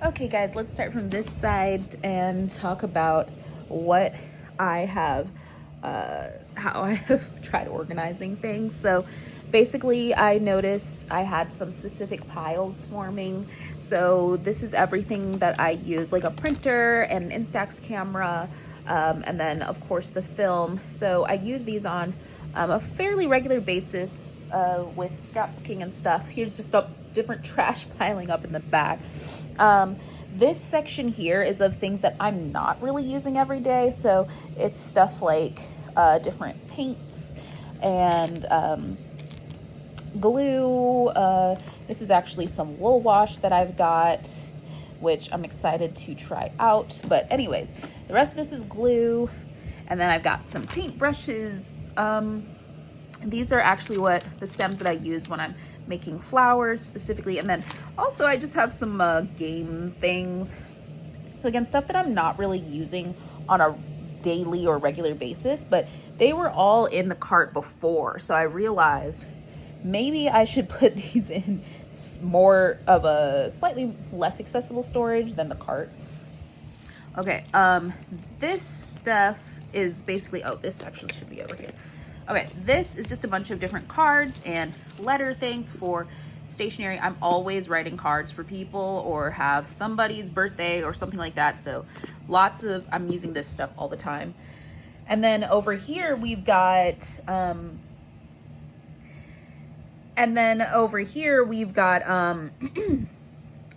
Okay guys, let's start from this side and talk about what I have, how I have tried organizing things. So basically I noticed I had some specific piles forming. So this is everything that I use, like a printer and an Instax camera, and then of course the film. So I use these on a fairly regular basis with scrapbooking and stuff. Here's just a different trash piling up in the back. This section here is of things that I'm not really using every day. So it's stuff like different paints and glue. This is actually some wool wash that I've got, which I'm excited to try out. But anyways, the rest of this is glue. And then I've got some paint brushes. These are actually what the stems that I use when I'm making flowers specifically. And then also I just have some game things. So again, stuff that I'm not really using on a daily or regular basis, but they were all in the cart before. So I realized maybe I should put these in more of a slightly less accessible storage than the cart. Okay, this stuff is basically, oh, this actually should be over here. Okay, this is just a bunch of different cards and letter things for stationery. I'm always writing cards for people or have somebody's birthday or something like that. So I'm using this stuff all the time. And then over here we've got,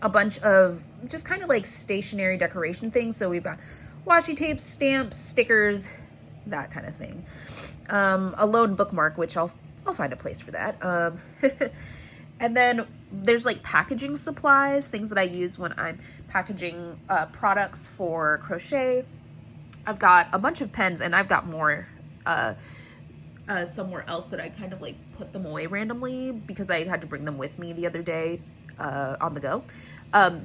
a bunch of just kind of like stationery decoration things. So we've got washi tapes, stamps, stickers, that kind of thing. A lone bookmark, which I'll find a place for that. And then there's like packaging supplies, things that I use when I'm packaging products for crochet. I've got a bunch of pens, and I've got more somewhere else that I kind of like put them away randomly because I had to bring them with me the other day on the go.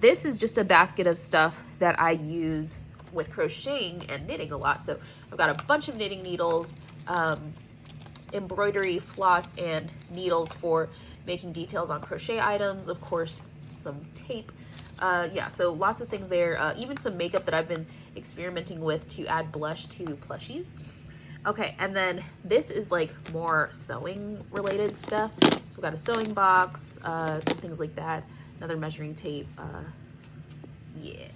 This is just a basket of stuff that I use with crocheting and knitting a lot. So I've got a bunch of knitting needles, embroidery, floss, and needles for making details on crochet items. Of course, some tape. Yeah, so lots of things there. Even some makeup that I've been experimenting with to add blush to plushies. Okay, and then this is like more sewing related stuff. So we've got a sewing box, some things like that, another measuring tape. Yeah.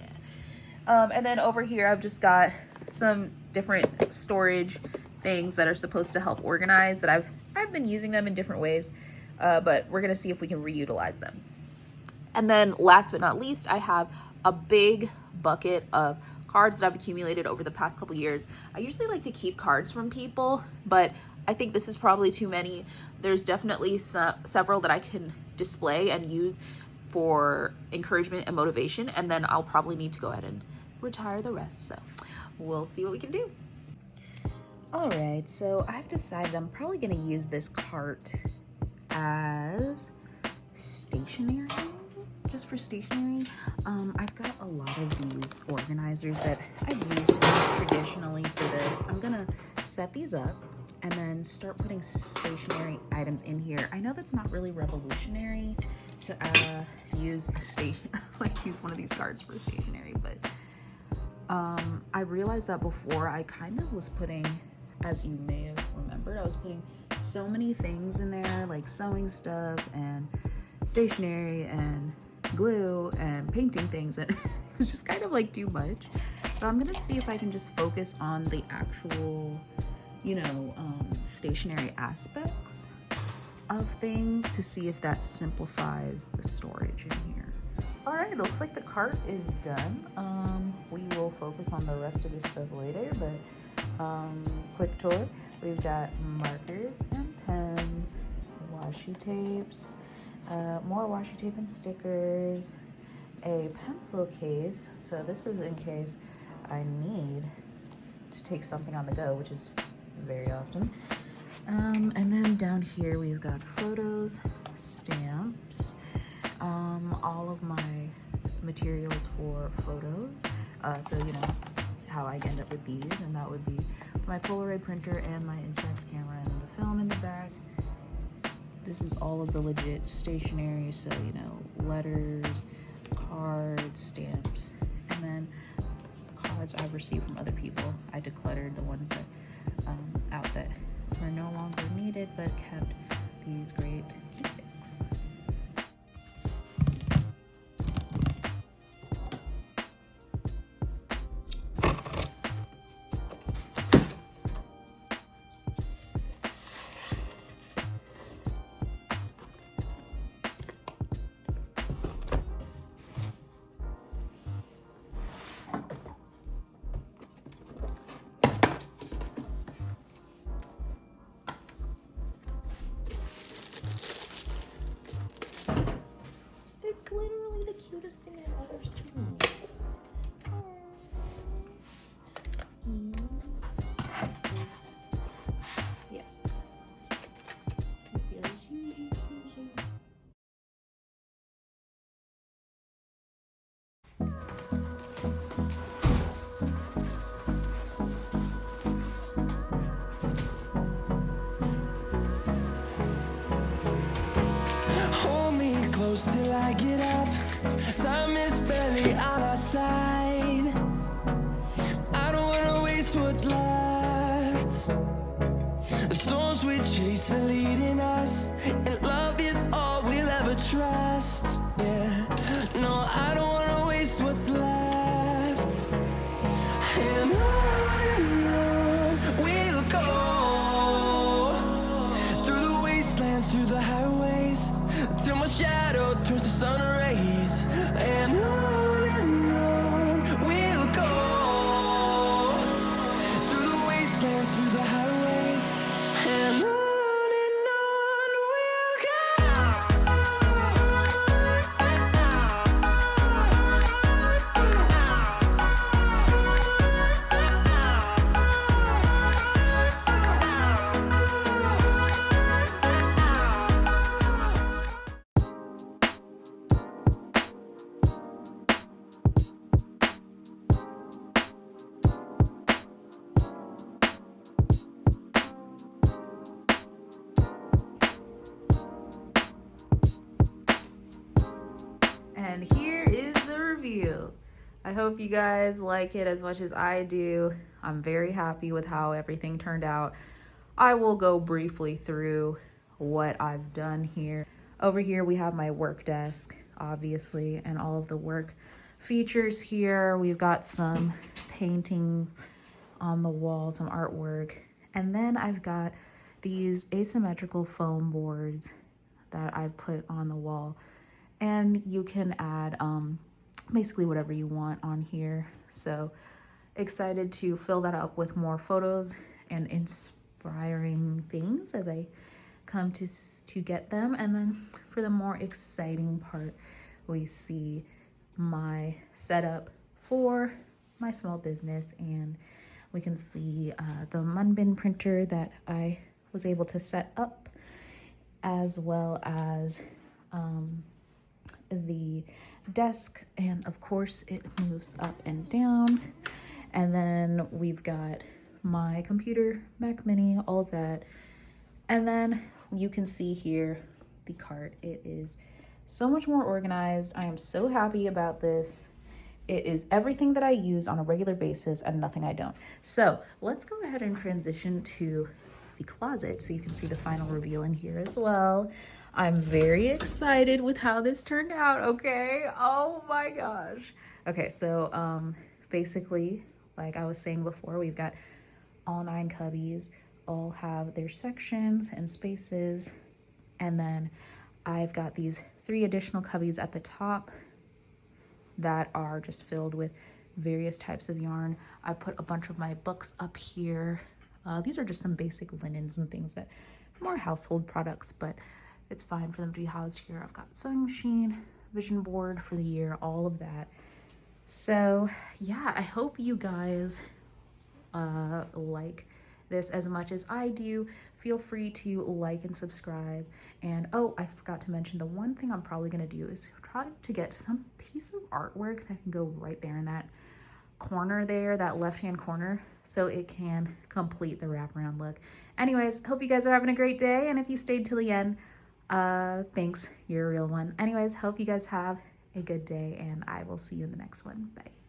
And then over here, I've just got some different storage things that are supposed to help organize that I've been using them in different ways, but we're gonna see if we can reutilize them. And then last but not least, I have a big bucket of cards that I've accumulated over the past couple years. I usually like to keep cards from people, but I think this is probably too many. There's definitely several that I can display and use for encouragement and motivation, and then I'll probably need to go ahead and retire the rest. So we'll see what we can do. All right, so I've decided I'm probably going to use this cart as stationery, just for stationery. I've got a lot of these organizers that I've used traditionally for this. I'm gonna set these up and then start putting stationery items in here. I know that's not really revolutionary to use use one of these cards for stationery, but I realized that before I kind of was putting, as you may have remembered, I was putting so many things in there, like sewing stuff and stationery and glue and painting things, and it was just kind of like too much. So I'm gonna see if I can just focus on the actual, stationary aspects of things to see if that simplifies the storage in here. All right, it looks like the cart is done. We will focus on the rest of this stuff later, but quick tour. We've got markers and pens, washi tapes, more washi tape and stickers, a pencil case. So this is in case I need to take something on the go, which is very often. And then down here we've got photos, stamps, all of my materials for photos. So how I end up with these, and that would be my Polaroid printer and my Instax camera and the film in the back. This is all of the legit stationery, so letters, cards, stamps, and then cards I've received from other people. I decluttered the ones that out that were no longer needed, but kept these great keepsakes. It's literally the cutest thing I've ever seen. Yeah. It feels huge. Hold me close till I get up. Time is barely on our side. I don't wanna waste what's left. The storms we chase are leading us, and love is all we'll ever trust. Yeah, no, I don't wanna waste what's left. And on we'll go, through the wastelands, through the highways, till my shadow turns to sun rays. And on we'll go, through the wastelands, through the highways, and on we'll And here is the review. I hope you guys like it as much as I do. I'm very happy with how everything turned out. I will go briefly through what I've done here. Over here we have my work desk, obviously, and all of the work features here. We've got some painting on the wall, some artwork, and then I've got these asymmetrical foam boards that I've put on the wall. And you can add basically whatever you want on here. So excited to fill that up with more photos and inspiring things as I come to get them. And then for the more exciting part, we see my setup for my small business, and we can see the munbyn printer that I was able to set up, as well as the desk, and of course it moves up and down. And then we've got my computer, Mac Mini, all of that. And then you can see here the cart. It is so much more organized. I am so happy about this. It is everything that I use on a regular basis and nothing I don't. So let's go ahead and transition to the closet so you can see the final reveal in here as well. I'm very excited with how this turned out, okay? Oh my gosh. Okay, so basically, like I was saying before, we've got all 9 cubbies, all have their sections and spaces, and then I've got these 3 additional cubbies at the top that are just filled with various types of yarn. I put a bunch of my books up here. These are just some basic linens and things that more household products, but it's fine for them to be housed here. I've got sewing machine, vision board for the year, all of that. So yeah, I hope you guys like this as much as I do. Feel free to like and subscribe. And oh, I forgot to mention, the one thing I'm probably gonna do is try to get some piece of artwork that can go right there in that corner there, that left-hand corner, so it can complete the wraparound look. Anyways, hope you guys are having a great day, and if you stayed till the end, thanks, you're a real one. Anyways, hope you guys have a good day, and I will see you in the next one. Bye.